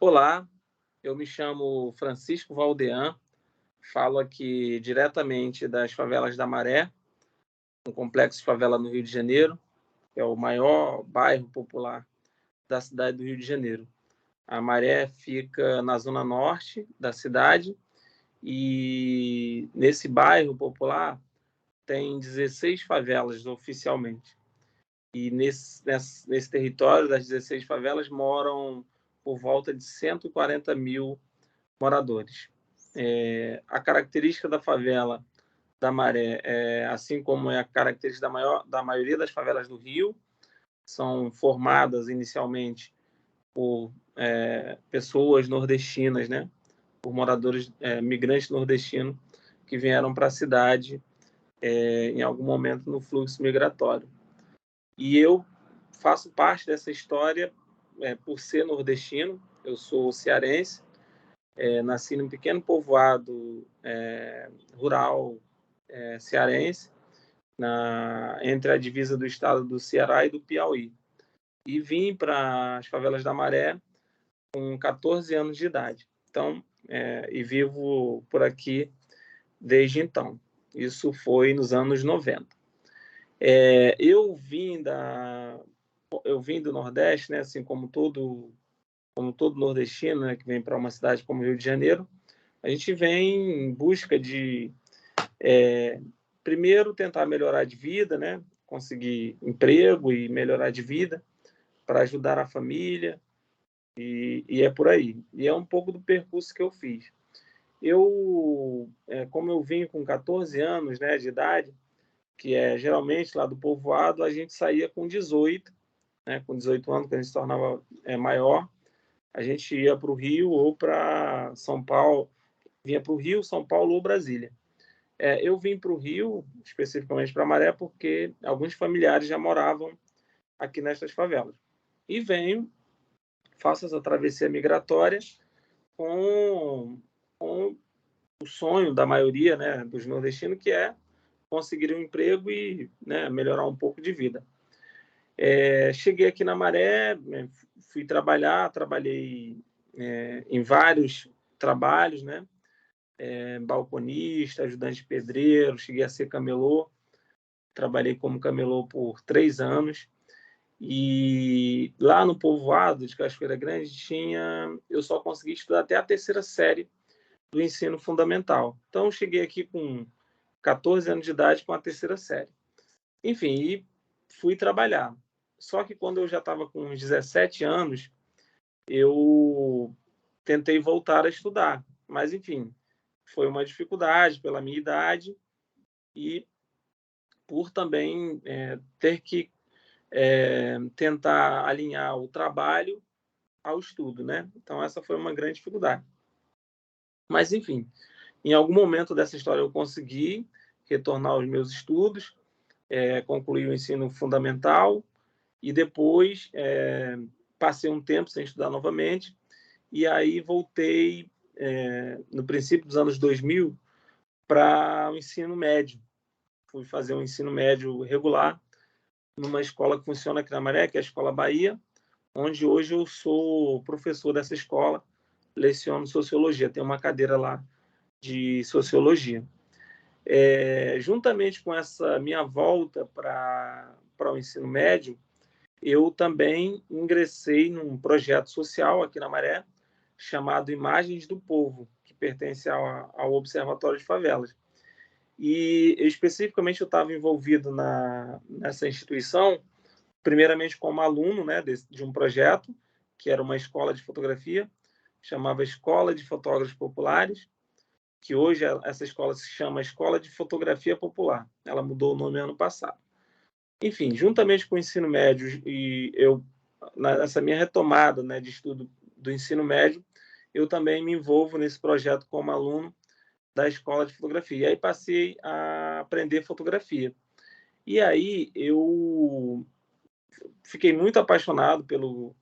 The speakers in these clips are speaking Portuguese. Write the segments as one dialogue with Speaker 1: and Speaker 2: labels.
Speaker 1: Olá, eu me chamo Francisco Valdean, falo aqui diretamente das favelas da Maré, um complexo de favela no Rio de Janeiro, que é o maior bairro popular da cidade do Rio de Janeiro. A Maré fica na zona norte da cidade e nesse bairro popular tem 16 favelas oficialmente. E nesse território das 16 favelas moram por volta de 140 mil moradores. A característica da favela da Maré, assim como é a característica da maioria das favelas do Rio, são formadas inicialmente por pessoas nordestinas, né? Por moradores migrantes nordestinos que vieram para a cidade em algum momento no fluxo migratório. E eu faço parte dessa história por ser nordestino. Eu sou cearense, nasci num pequeno povoado rural cearense, entre a divisa do estado do Ceará e do Piauí. E vim para as favelas da Maré com 14 anos de idade. Então, e vivo por aqui desde então. Isso foi nos anos 90. Eu vim do Nordeste, né, assim como todo nordestino, né, que vem para uma cidade como Rio de Janeiro. A gente vem em busca de, primeiro, tentar melhorar de vida, né, conseguir emprego e melhorar de vida para ajudar a família, e é por aí. E é um pouco do percurso que eu fiz. Como eu vim com 14 anos, né, de idade, que é geralmente lá do povoado, a gente saía com 18, né, com 18 anos, quando a gente se tornava maior, a gente ia para o Rio ou para São Paulo, vinha para o Rio, São Paulo ou Brasília. Eu vim para o Rio, especificamente para Maré, porque alguns familiares já moravam aqui nestas favelas. E venho, faço essa travessia migratória com o sonho da maioria, né, dos nordestinos, que é conseguir um emprego e, né, melhorar um pouco de vida. Cheguei aqui na Maré, fui trabalhei em vários trabalhos, né? Balconista, ajudante de pedreiro, cheguei a ser camelô, trabalhei como camelô por 3 anos. E lá no povoado de Cachoeira Grande eu só consegui estudar até a 3ª série do ensino fundamental. Então, cheguei aqui com 14 anos de idade com a 3ª série. Enfim, e fui trabalhar. Só que quando eu já estava com uns 17 anos, eu tentei voltar a estudar. Mas, enfim, foi uma dificuldade pela minha idade e por também ter que tentar alinhar o trabalho ao estudo, né? Então, essa foi uma grande dificuldade. Mas, enfim, em algum momento dessa história eu consegui retornar aos meus estudos, concluir o ensino fundamental e depois passei um tempo sem estudar novamente e aí voltei no princípio dos anos 2000 para o ensino médio. Fui fazer um ensino médio regular numa escola que funciona aqui na Maré, que é a Escola Bahia, onde hoje eu sou professor dessa escola, leciono sociologia, tenho uma cadeira lá de sociologia. Juntamente com essa minha volta para o ensino médio, eu também ingressei num projeto social aqui na Maré, chamado Imagens do Povo, que pertence ao Observatório de Favelas. E, especificamente, eu estava envolvido nessa instituição, primeiramente como aluno, né, de um projeto, que era uma escola de fotografia, chamava Escola de Fotógrafos Populares, que hoje essa escola se chama Escola de Fotografia Popular. Ela mudou o nome ano passado. Enfim, juntamente com o ensino médio e nessa minha retomada, né, de estudo do ensino médio, eu também me envolvo nesse projeto como aluno da escola de fotografia. E aí passei a aprender fotografia. E aí eu fiquei muito apaixonado pelo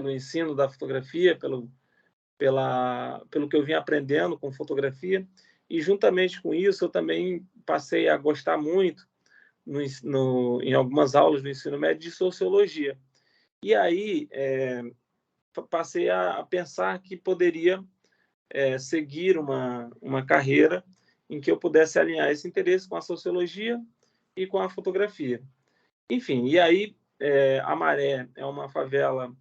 Speaker 1: ensino da fotografia, pelo que eu vim aprendendo com fotografia. E juntamente com isso, eu também passei a gostar muito em algumas aulas do ensino médio de sociologia. E aí passei a pensar que poderia seguir uma carreira em que eu pudesse alinhar esse interesse com a sociologia e com a fotografia. Enfim, e aí a Maré é uma favela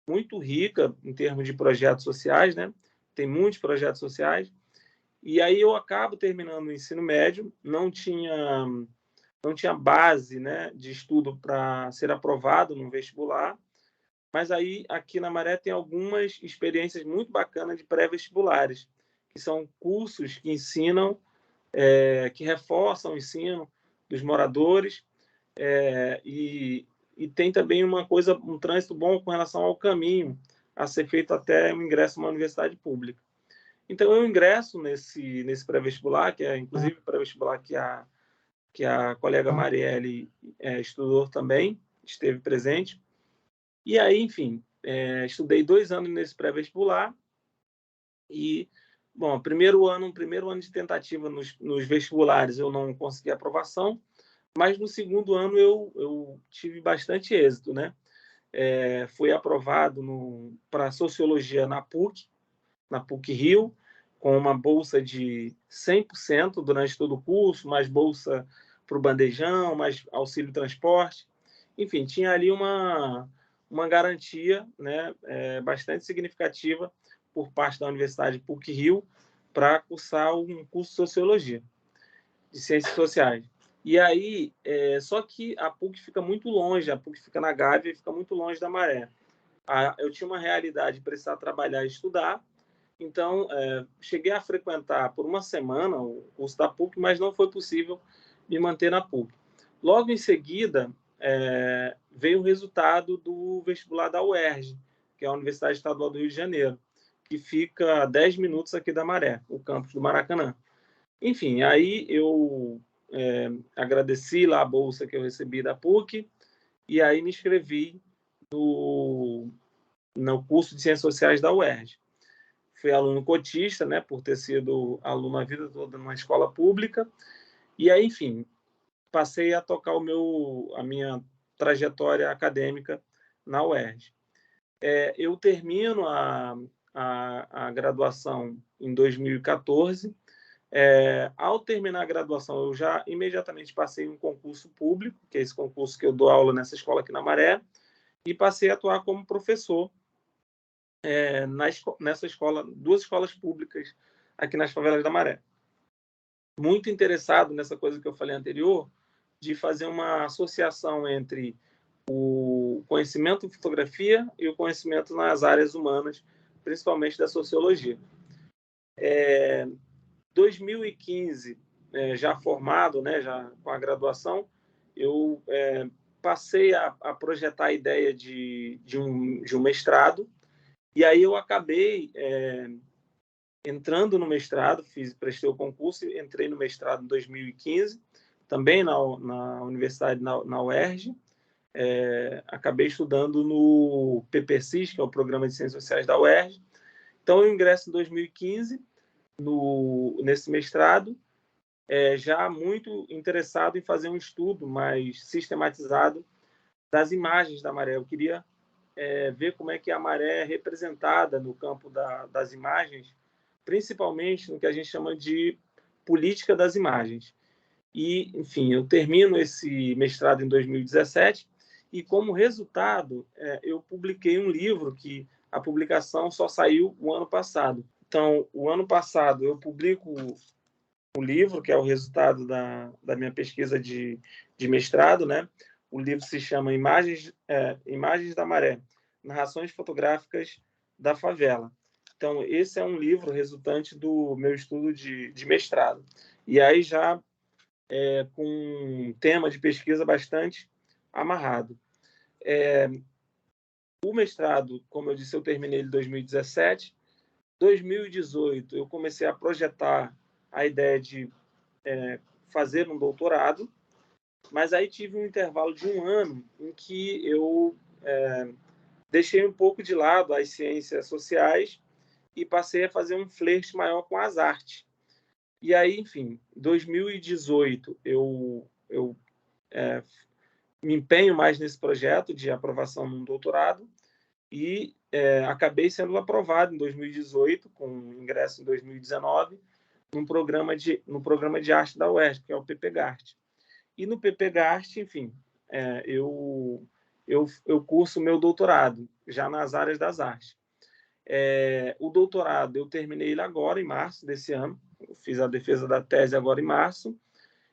Speaker 1: muito rica em termos de projetos sociais, né? Tem muitos projetos sociais. E aí eu acabo terminando o ensino médio, não tinha base, né, de estudo para ser aprovado no vestibular, mas aí aqui na Maré tem algumas experiências muito bacanas de pré-vestibulares, que são cursos que ensinam, que reforçam o ensino dos moradores, e tem também um trânsito bom com relação ao caminho a ser feito até o ingresso numa universidade pública. Então eu ingresso nesse pré-vestibular, que é inclusive o pré-vestibular que a colega Marielle estudou também, esteve presente. E aí, enfim, estudei 2 anos nesse pré-vestibular e, bom, primeiro ano de tentativa nos vestibulares eu não consegui aprovação, mas no segundo ano eu tive bastante êxito, né? Fui aprovado para Sociologia na PUC Rio, com uma bolsa de 100% durante todo o curso, mais bolsa para o bandejão, mais auxílio transporte. Enfim, tinha ali uma garantia, né, bastante significativa por parte da Universidade PUC Rio para cursar um curso de Sociologia, de Ciências Sociais. E aí, só que a PUC fica muito longe, a PUC fica na Gávea e fica muito longe da Maré. Eu tinha uma realidade de precisar trabalhar e estudar, então cheguei a frequentar por uma semana o curso da PUC, mas não foi possível me manter na PUC. Logo em seguida, veio o resultado do vestibular da UERJ, que é a Universidade Estadual do Rio de Janeiro, que fica a 10 minutos aqui da Maré, o campus do Maracanã. Enfim, aí eu agradeci lá a bolsa que eu recebi da PUC e aí me inscrevi no curso de Ciências Sociais da UERJ. Fui aluno cotista, né, por ter sido aluno a vida toda numa escola pública. E aí, enfim, passei a tocar a minha trajetória acadêmica na UERJ. Eu termino a graduação em 2014. Ao terminar a graduação, eu já imediatamente passei um concurso público, que é esse concurso que eu dou aula nessa escola aqui na Maré, e passei a atuar como professor nessa escola, 2 escolas públicas aqui nas favelas da Maré. Muito interessado nessa coisa que eu falei anterior, de fazer uma associação entre o conhecimento em fotografia e o conhecimento nas áreas humanas, principalmente da sociologia. 2015, já formado, né, já com a graduação, eu passei a projetar a ideia de um mestrado, e aí eu acabei entrando no mestrado, prestei o concurso e entrei no mestrado em 2015, também na universidade, na UERJ. Acabei estudando no PPCIS, que é o Programa de Ciências Sociais da UERJ. Então, eu ingresso em 2015 nesse mestrado, já muito interessado em fazer um estudo mais sistematizado das imagens da maré. Eu queria ver como é que a maré é representada no campo das imagens, principalmente no que a gente chama de política das imagens. E, enfim, eu termino esse mestrado em 2017 e, como resultado, eu publiquei um livro que a publicação só saiu o ano passado. Então, o ano passado eu publico o livro, que é o resultado da minha pesquisa de mestrado, né? O livro se chama Imagens da Maré, Narrações Fotográficas da Favela. Então, esse é um livro resultante do meu estudo de mestrado. E aí já com um tema de pesquisa bastante amarrado. O mestrado, como eu disse, eu terminei em 2017. 2018, eu comecei a projetar a ideia de fazer um doutorado, mas aí tive um intervalo de 1 ano em que eu deixei um pouco de lado as ciências sociais e passei a fazer um flerte maior com as artes. E aí, enfim, em 2018, eu me empenho mais nesse projeto de aprovação num doutorado e acabei sendo aprovado em 2018, com ingresso em 2019, no programa de arte da UERJ, que é o PPGART. E no PPGART, enfim, eu curso meu doutorado, já nas áreas das artes. O doutorado eu terminei ele agora, em março desse ano, eu fiz a defesa da tese agora em março,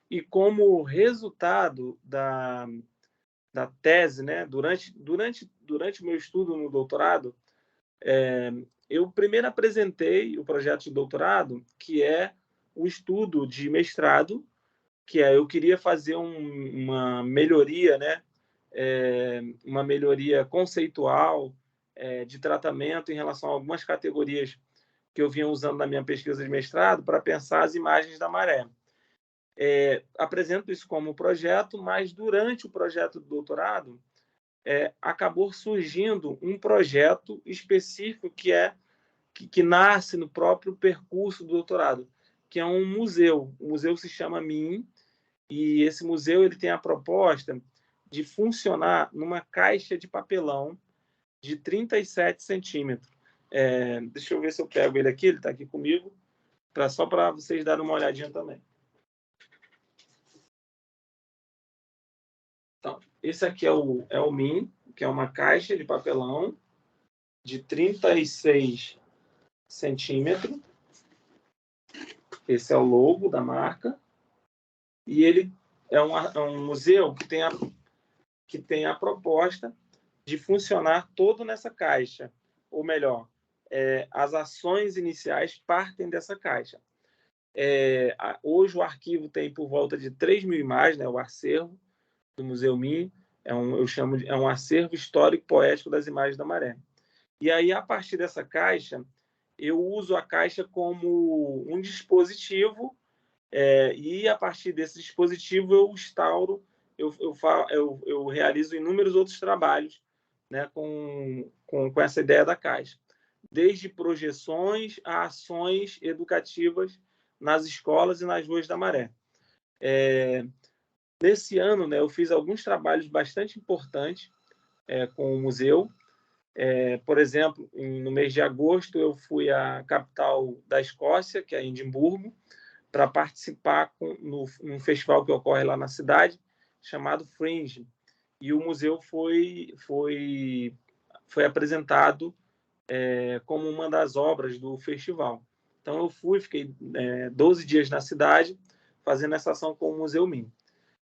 Speaker 1: e como resultado da tese, né, durante o meu estudo no doutorado, eu primeiro apresentei o projeto de doutorado, que é o estudo de mestrado, que eu queria fazer uma melhoria, né, uma melhoria conceitual de tratamento em relação a algumas categorias que eu vinha usando na minha pesquisa de mestrado para pensar as imagens da maré. Apresento isso como projeto, mas durante o projeto do doutorado acabou surgindo um projeto específico que nasce no próprio percurso do doutorado, que é um museu. O museu se chama MIM, e esse museu ele tem a proposta de funcionar numa caixa de papelão de 37 centímetros. Deixa eu ver se eu pego ele aqui, ele está aqui comigo, só para vocês darem uma olhadinha também. Então, esse aqui é o MIM, que é uma caixa de papelão de 36 centímetros. Esse é o logo da marca. E ele é um museu que tem a proposta de funcionar todo nessa caixa. Ou melhor, as ações iniciais partem dessa caixa. Hoje o arquivo tem por volta de 3.000 imagens, né, o acervo do Museu MIM, eu chamo de um acervo histórico-poético das imagens da maré. E aí, a partir dessa caixa, eu uso a caixa como um dispositivo, e a partir desse dispositivo eu instauro, eu realizo inúmeros outros trabalhos, né, com essa ideia da caixa. Desde projeções a ações educativas nas escolas e nas ruas da Maré. Nesse ano, né, eu fiz alguns trabalhos bastante importantes com o museu. Por exemplo, no mês de agosto, eu fui à capital da Escócia, que é Edimburgo, para participar num festival que ocorre lá na cidade, chamado Fringe. E o museu foi apresentado como uma das obras do festival. Então, eu fiquei 12 dias na cidade, fazendo essa ação com o Museu MIM.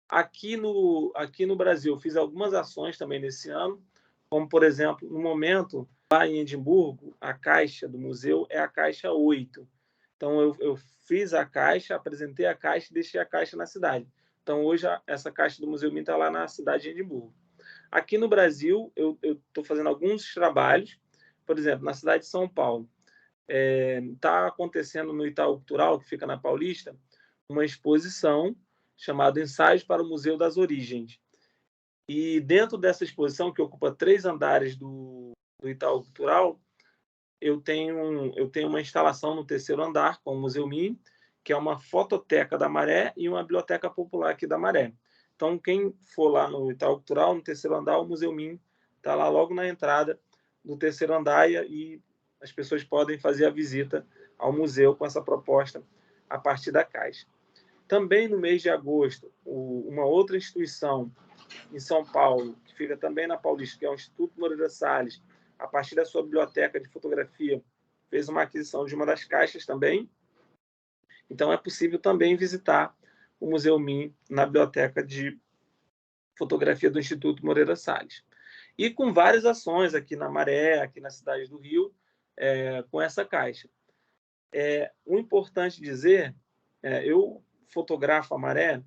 Speaker 1: Aqui no Brasil, eu fiz algumas ações também nesse ano, como, por exemplo, no momento, lá em Edimburgo, a caixa do museu é a caixa 8. Então, eu fiz a caixa, apresentei a caixa e deixei a caixa na cidade. Então, hoje, essa caixa do Museu MIM está lá na cidade de Edimburgo. Aqui no Brasil, eu estou fazendo alguns trabalhos, por exemplo, na cidade de São Paulo. Está acontecendo no Itaú Cultural, que fica na Paulista, uma exposição chamada Ensaios para o Museu das Origens. E dentro dessa exposição, que ocupa 3 andares do Itaú Cultural, eu tenho uma instalação no 3º andar com o Museu MIM, que é uma fototeca da Maré e uma biblioteca popular aqui da Maré. Então, quem for lá no Itaú Cultural, no 3º andar, o Museu MIM está lá logo na entrada do 3º andar, e as pessoas podem fazer a visita ao museu com essa proposta a partir da caixa. Também no mês de agosto, uma outra instituição em São Paulo, que fica também na Paulista, que é o Instituto Moreira Salles, a partir da sua biblioteca de fotografia, fez uma aquisição de uma das caixas também. Então, é possível também visitar o Museu MIM na biblioteca de fotografia do Instituto Moreira Salles. E com várias ações aqui na Maré, aqui na cidade do Rio, com essa caixa. O importante dizer, eu fotografo a Maré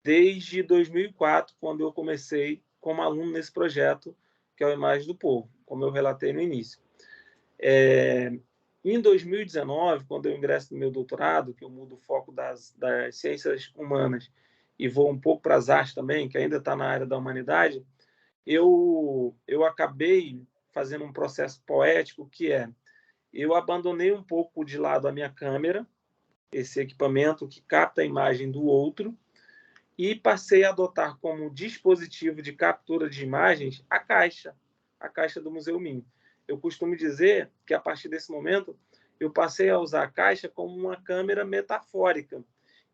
Speaker 1: desde 2004, quando eu comecei como aluno nesse projeto, que é o Imagem do Povo, como eu relatei no início. Em 2019, quando eu ingresso no meu doutorado, que eu mudo o foco das ciências humanas e vou um pouco para as artes também, que ainda está na área da humanidade, eu acabei fazendo um processo poético, que eu abandonei um pouco de lado a minha câmera, esse equipamento que capta a imagem do outro, e passei a adotar como dispositivo de captura de imagens a caixa do Museu MIM. eu costumo dizer que, a partir desse momento, eu passei a usar a caixa como uma câmera metafórica,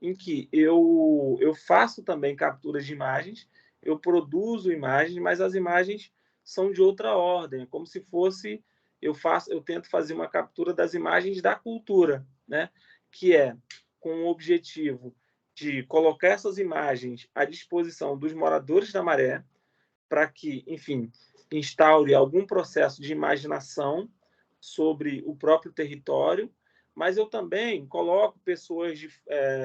Speaker 1: em que eu faço também capturas de imagens, eu produzo imagens, mas as imagens são de outra ordem, como se fosse eu tento fazer uma captura das imagens da cultura, né? Que é com o objetivo de colocar essas imagens à disposição dos moradores da Maré, para que, enfim, instaure algum processo de imaginação sobre o próprio território, mas eu também coloco pessoas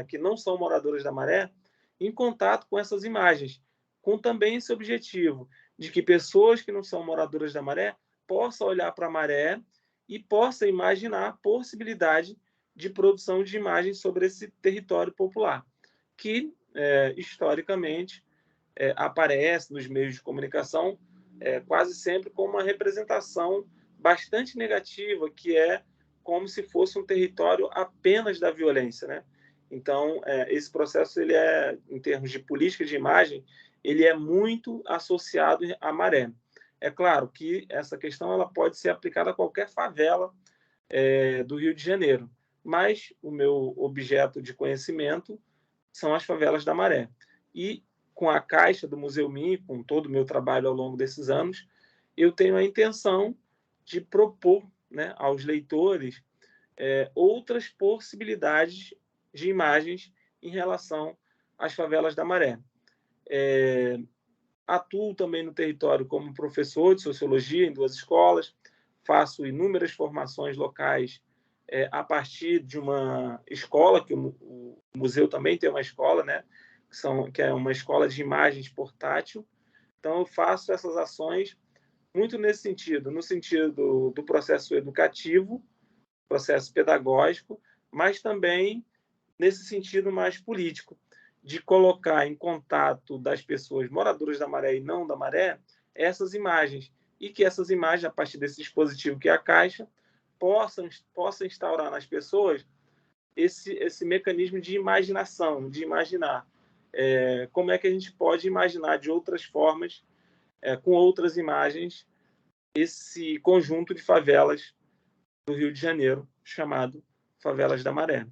Speaker 1: que não são moradoras da Maré em contato com essas imagens, com também esse objetivo de que pessoas que não são moradoras da Maré possam olhar para a Maré e possam imaginar a possibilidade de produção de imagens sobre esse território popular, que, historicamente, aparece nos meios de comunicação quase sempre com uma representação bastante negativa, que é como se fosse um território apenas da violência, né? Então, esse processo, ele em termos de política de imagem, ele é muito associado à Maré. É claro que essa questão ela pode ser aplicada a qualquer favela do Rio de Janeiro, mas o meu objeto de conhecimento são as favelas da Maré. E com a caixa do Museu MIM, com todo o meu trabalho ao longo desses anos, eu tenho a intenção de propor, né, aos leitores outras possibilidades de imagens em relação às favelas da Maré. Atuo também no território como professor de sociologia em 2 escolas, faço inúmeras formações locais a partir de uma escola, que o museu também tem uma escola, né, que é uma escola de imagens portátil. Então, eu faço essas ações muito nesse sentido, no sentido do processo educativo, processo pedagógico, mas também nesse sentido mais político, de colocar em contato das pessoas moradoras da Maré e não da Maré essas imagens, e que essas imagens, a partir desse dispositivo que é a caixa, possam instaurar nas pessoas esse mecanismo de imaginação, de imaginar. Como é que a gente pode imaginar de outras formas, com outras imagens, esse conjunto de favelas do Rio de Janeiro, chamado Favelas da Maré.